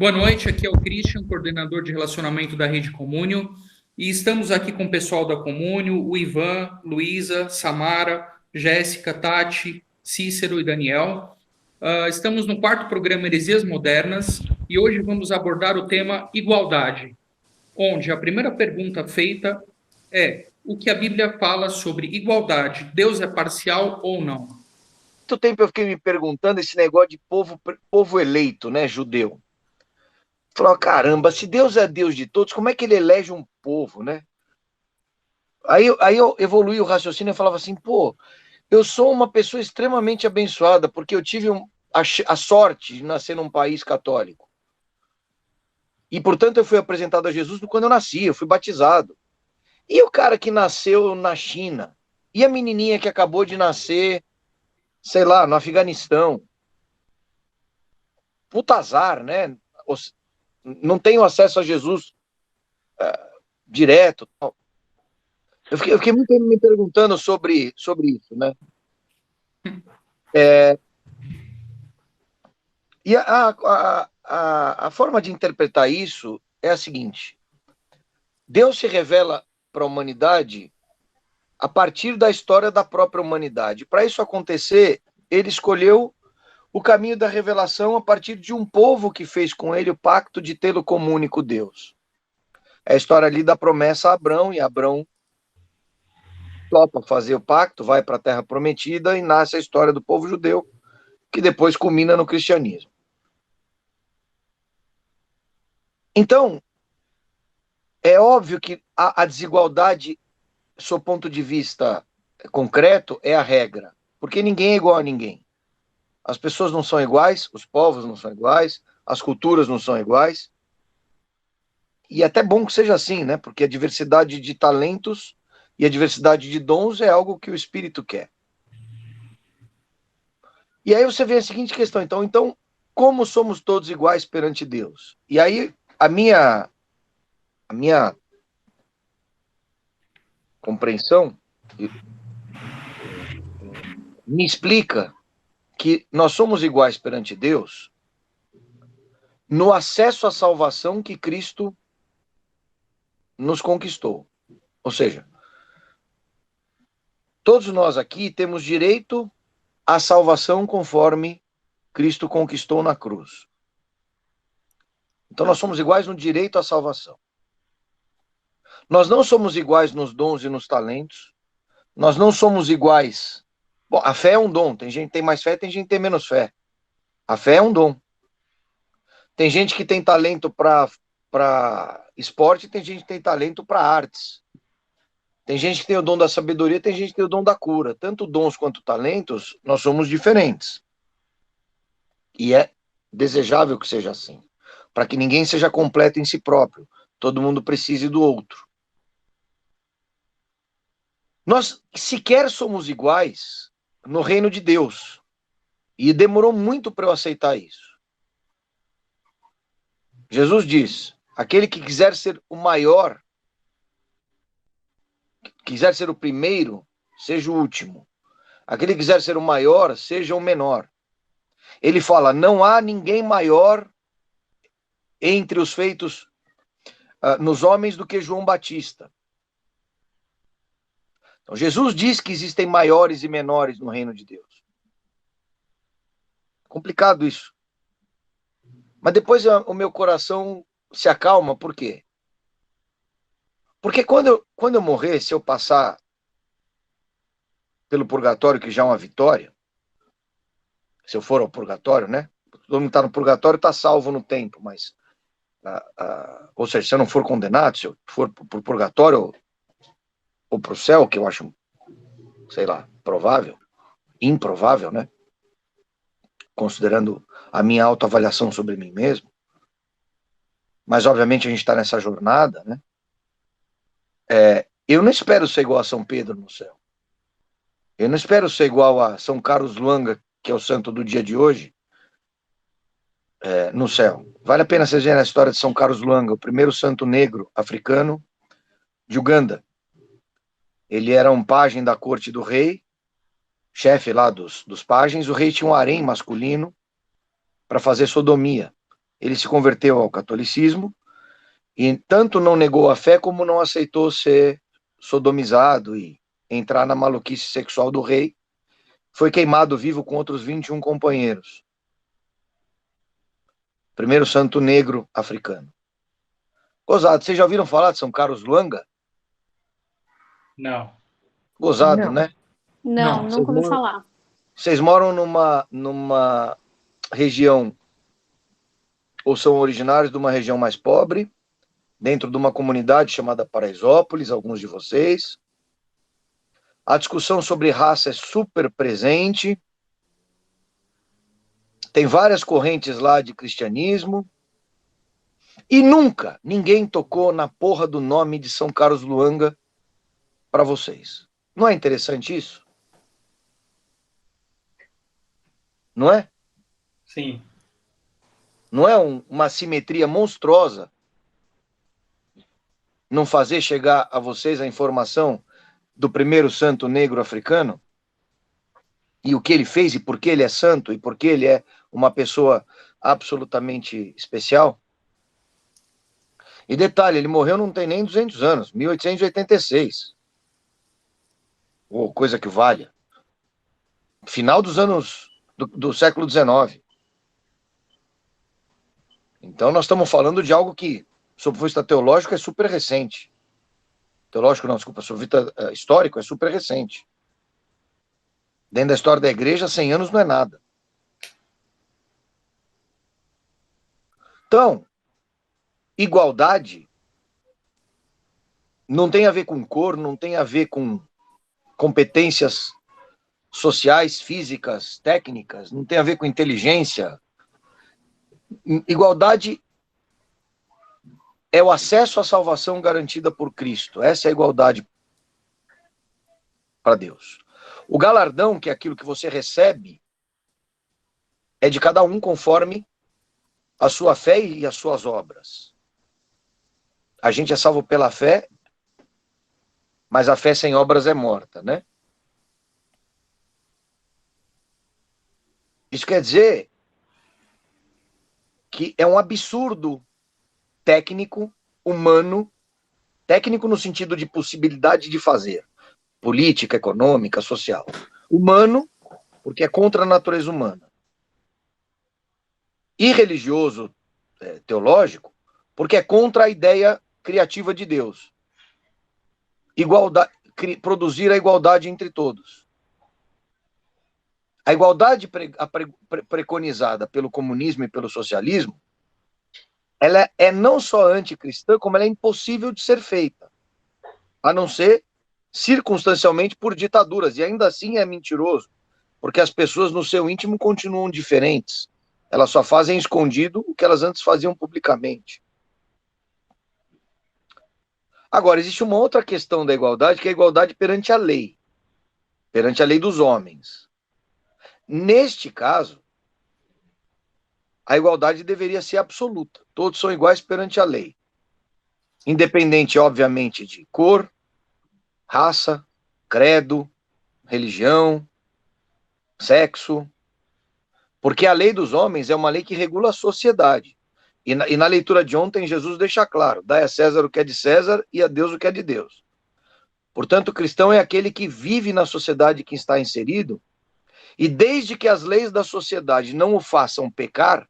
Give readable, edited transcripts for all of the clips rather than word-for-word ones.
Boa noite, aqui é o Christian, coordenador de relacionamento da Rede Comúnio, e estamos aqui com o pessoal da Comúnio, o Ivan, Luísa, Samara, Jéssica, Tati, Cícero e Daniel. Estamos no quarto programa Heresias Modernas e hoje vamos abordar o tema igualdade, onde a primeira pergunta feita é: o que a Bíblia fala sobre igualdade? Deus é parcial ou não? Muito tempo eu fiquei me perguntando esse negócio de povo eleito, né, judeu. Falou, caramba, se Deus é Deus de todos, como é que ele elege um povo, né? Aí eu evoluí o raciocínio e falava assim, pô, eu sou uma pessoa extremamente abençoada, porque eu tive a sorte de nascer num país católico. E, portanto, eu fui apresentado a Jesus quando eu nasci, eu fui batizado. E o cara que nasceu na China? E a menininha que acabou de nascer, sei lá, no Afeganistão? Puta azar, né? Não tenho acesso a Jesus direto. Eu fiquei muito me perguntando sobre isso, né? E a forma de interpretar isso é a seguinte: Deus se revela para a humanidade a partir da história da própria humanidade. Para isso acontecer, ele escolheu o caminho da revelação a partir de um povo que fez com ele o pacto de tê-lo como único Deus. É a história ali da promessa a Abrão, e Abrão topa fazer o pacto, vai para a Terra Prometida e nasce a história do povo judeu, que depois culmina no cristianismo. Então, é óbvio que a desigualdade, do seu ponto de vista concreto, é a regra, porque ninguém é igual a ninguém. As pessoas não são iguais, os povos não são iguais, as culturas não são iguais. E é até bom que seja assim, né? Porque a diversidade de talentos e a diversidade de dons é algo que o Espírito quer. E aí você vê a seguinte questão, então como somos todos iguais perante Deus? E aí a minha compreensão me explica que nós somos iguais perante Deus no acesso à salvação que Cristo nos conquistou. Ou seja, todos nós aqui temos direito à salvação conforme Cristo conquistou na cruz. Então nós somos iguais no direito à salvação. Nós não somos iguais nos dons e nos talentos. Nós não somos iguais. Bom, a fé é um dom. Tem gente que tem mais fé, tem gente que tem menos fé. A fé é um dom. Tem gente que tem talento para esporte, tem gente que tem talento para artes. Tem gente que tem o dom da sabedoria, tem gente que tem o dom da cura. Tanto dons quanto talentos, nós somos diferentes. E é desejável que seja assim, para que ninguém seja completo em si próprio. Todo mundo precise do outro. Nós sequer somos iguais no reino de Deus. E demorou muito para eu aceitar isso. Jesus diz: aquele que quiser ser o maior, quiser ser o primeiro, seja o último. Aquele que quiser ser o maior, seja o menor. Ele fala: não há ninguém maior entre os feitos nos homens do que João Batista. Então, Jesus diz que existem maiores e menores no reino de Deus. Complicado isso. Mas depois o meu coração se acalma, por quê? Porque quando eu morrer, se eu passar pelo purgatório, que já é uma vitória, se eu for ao purgatório, né? Todo mundo que está no purgatório está salvo no tempo, mas ou seja, se eu não for condenado, se eu for para o purgatório ou para o céu, que eu acho, sei lá, provável, improvável, né? Considerando a minha autoavaliação sobre mim mesmo. Mas, obviamente, a gente está nessa jornada, né? Eu não espero ser igual a São Pedro no céu. Eu não espero ser igual a São Carlos Luanga, que é o santo do dia de hoje, no céu. Vale a pena vocês verem a história de São Carlos Luanga, o primeiro santo negro africano de Uganda. Ele era um pajem da corte do rei, chefe lá dos pajens. O rei tinha um harém masculino para fazer sodomia. ele se converteu ao catolicismo e tanto não negou a fé como não aceitou ser sodomizado e entrar na maluquice sexual do rei. Foi queimado vivo com outros 21 companheiros. Primeiro santo negro africano. Gozado, vocês já ouviram falar de São Carlos Luanga? Não. Gozado, Não. né? Não, Não. nunca ouvi falar. Vocês moram numa região, ou são originários de uma região mais pobre, dentro de uma comunidade chamada Paraisópolis, alguns de vocês. A discussão sobre raça é super presente. Tem várias correntes lá de cristianismo. E nunca ninguém tocou na porra do nome de São Carlos Luanga para vocês. Não é interessante isso? Não é? Sim. Não é uma simetria monstruosa não fazer chegar a vocês a informação do primeiro santo negro africano? E o que ele fez, e por que ele é santo, e por que ele é uma pessoa absolutamente especial? E detalhe, ele morreu não tem nem 200 anos, 1886. Ou coisa que valha. Final dos anos do século XIX. Então nós estamos falando de algo que, sob o ponto de vista teológico, é super recente. Teológico não, desculpa, sob o ponto de vista histórico, é super recente. Dentro da história da igreja, 100 anos não é nada. Então, igualdade não tem a ver com cor, não tem a ver com competências sociais, físicas, técnicas, não tem a ver com inteligência. Igualdade é o acesso à salvação garantida por Cristo. Essa é a igualdade para Deus. O galardão, que é aquilo que você recebe, é de cada um conforme a sua fé e as suas obras. A gente é salvo pela fé, mas a fé sem obras é morta, né? Isso quer dizer que é um absurdo técnico, humano, técnico no sentido de possibilidade de fazer, política, econômica, social. Humano, porque é contra a natureza humana. E religioso, teológico, porque é contra a ideia criativa de Deus. Produzir a igualdade entre todos. A igualdade preconizada pelo comunismo e pelo socialismo, ela é não só anticristã, como ela é impossível de ser feita, a não ser circunstancialmente por ditaduras, e ainda assim é mentiroso, porque as pessoas no seu íntimo continuam diferentes. Elas só fazem escondido o que elas antes faziam publicamente. Agora, existe uma outra questão da igualdade, que é a igualdade perante a lei dos homens. Neste caso, a igualdade deveria ser absoluta. Todos são iguais perante a lei. Independente, obviamente, de cor, raça, credo, religião, sexo. Porque a lei dos homens é uma lei que regula a sociedade. E na leitura de ontem, Jesus deixa claro: dai a César o que é de César e a Deus o que é de Deus. Portanto, o cristão é aquele que vive na sociedade que está inserido, e desde que as leis da sociedade não o façam pecar,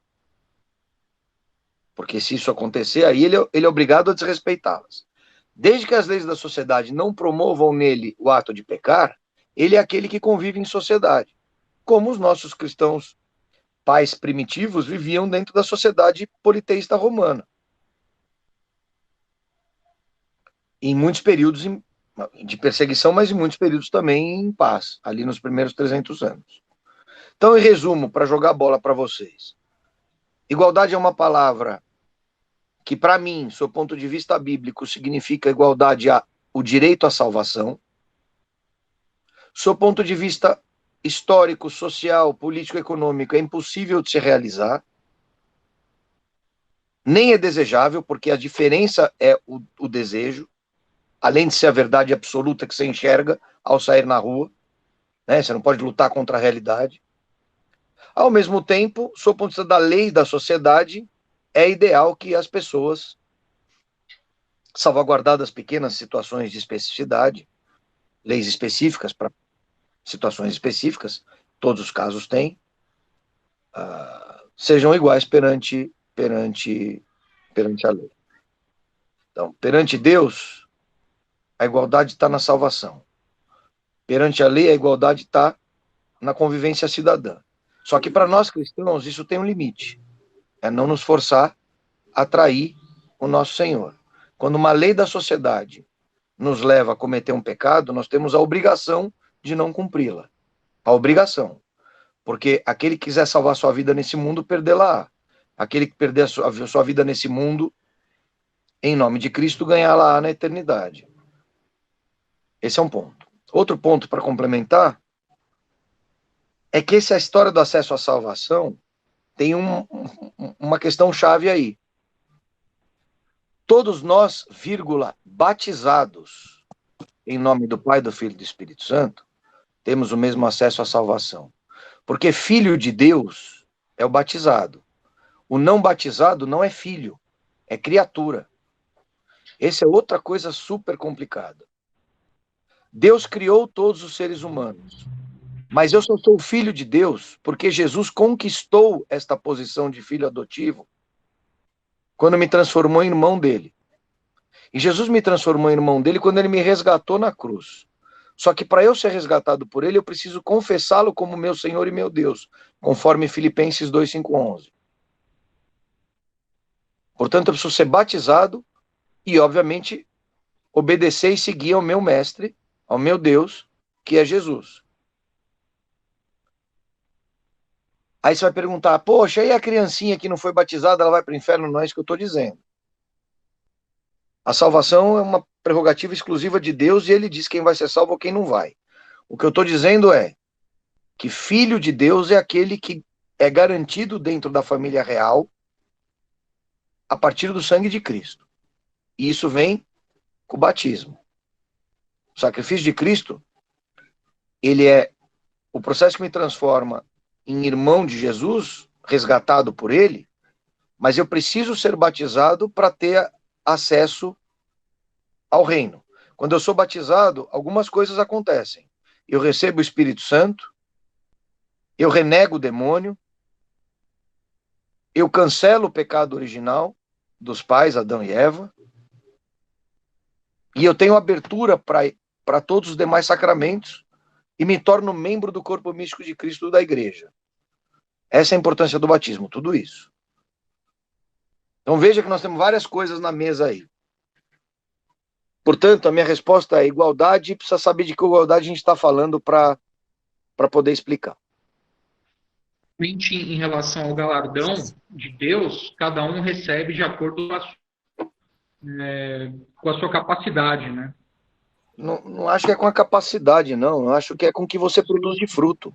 porque se isso acontecer, aí ele é obrigado a desrespeitá-las. Desde que as leis da sociedade não promovam nele o ato de pecar, ele é aquele que convive em sociedade. Como os nossos cristãos pais primitivos viviam dentro da sociedade politeísta romana. Em muitos períodos de perseguição, mas em muitos períodos também em paz, ali nos primeiros 300 anos. Então, em resumo, para jogar bola para vocês, igualdade é uma palavra que, para mim, sob ponto de vista bíblico, significa igualdade o direito à salvação. Sob ponto de vista histórico, social, político, econômico, é impossível de se realizar. Nem é desejável, porque a diferença é o desejo, além de ser a verdade absoluta que você enxerga ao sair na rua, né? Você não pode lutar contra a realidade. Ao mesmo tempo, sob o ponto de vista da lei da sociedade, é ideal que as pessoas, salvaguardadas pequenas situações de especificidade, leis específicas para situações específicas, todos os casos têm, sejam iguais perante a lei. Então, perante Deus, a igualdade está na salvação. Perante a lei, a igualdade está na convivência cidadã. Só que para nós cristãos, isso tem um limite. É não nos forçar a trair o nosso Senhor. Quando uma lei da sociedade nos leva a cometer um pecado, nós temos a obrigação de não cumpri-la. A obrigação. Porque aquele que quiser salvar sua vida nesse mundo, perdê-la. Aquele que perder a sua vida nesse mundo, em nome de Cristo, ganhá-la na eternidade. Esse é um ponto. Outro ponto para complementar é que essa história do acesso à salvação tem uma questão chave aí. Todos nós, batizados em nome do Pai, do Filho e do Espírito Santo, temos o mesmo acesso à salvação. Porque filho de Deus é o batizado. O não batizado não é filho, é criatura. Essa é outra coisa super complicada. Deus criou todos os seres humanos. Mas eu só sou filho de Deus porque Jesus conquistou esta posição de filho adotivo quando me transformou em irmão dele. E Jesus me transformou em irmão dele quando ele me resgatou na cruz. Só que para eu ser resgatado por ele, eu preciso confessá-lo como meu Senhor e meu Deus, conforme Filipenses 2, 5, 11. Portanto, eu preciso ser batizado e, obviamente, obedecer e seguir ao meu mestre, ao meu Deus, que é Jesus. Aí você vai perguntar, poxa, e a criancinha que não foi batizada, ela vai para o inferno? Não é isso que eu estou dizendo. A salvação é uma prerrogativa exclusiva de Deus e ele diz quem vai ser salvo ou quem não vai. O que eu estou dizendo é que filho de Deus é aquele que é garantido dentro da família real a partir do sangue de Cristo. E isso vem com o batismo. O sacrifício de Cristo, ele é o processo que me transforma em irmão de Jesus, resgatado por ele, mas eu preciso ser batizado para ter acesso ao reino. Quando eu sou batizado, algumas coisas acontecem. Eu recebo o Espírito Santo, eu renego o demônio, eu cancelo o pecado original dos pais, Adão e Eva, e eu tenho abertura para todos os demais sacramentos e me torno membro do corpo místico de Cristo da igreja. Essa é a importância do batismo, tudo isso. Então veja que nós temos várias coisas na mesa aí. Portanto, a minha resposta é igualdade, precisa saber de que igualdade a gente está falando para poder explicar. Em relação ao galardão de Deus, cada um recebe de acordo com a sua capacidade, né? Não acho que é com a capacidade, não. Eu acho que é com o que você produz de fruto.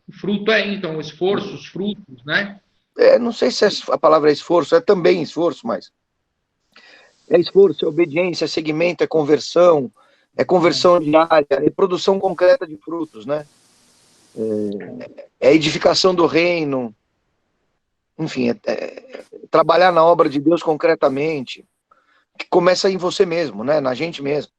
O fruto então, o esforço, os frutos, né? Não sei se a palavra é esforço, é também esforço, mas é esforço, é obediência, é seguimento, é conversão diária, é produção concreta de frutos, né? É edificação do reino, enfim, trabalhar na obra de Deus concretamente, que começa em você mesmo, né? Na gente mesmo.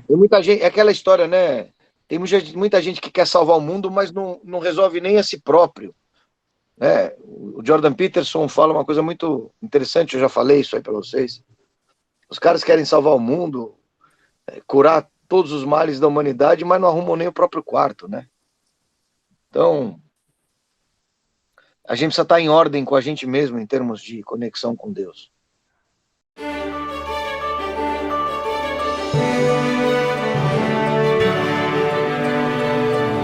Tem muita gente, é aquela história, né? Tem muita gente que quer salvar o mundo, mas não resolve nem a si próprio. Né? O Jordan Peterson fala uma coisa muito interessante, eu já falei isso aí para vocês. Os caras querem salvar o mundo, curar todos os males da humanidade, mas não arrumam nem o próprio quarto, né? Então, a gente precisa estar em ordem com a gente mesmo em termos de conexão com Deus.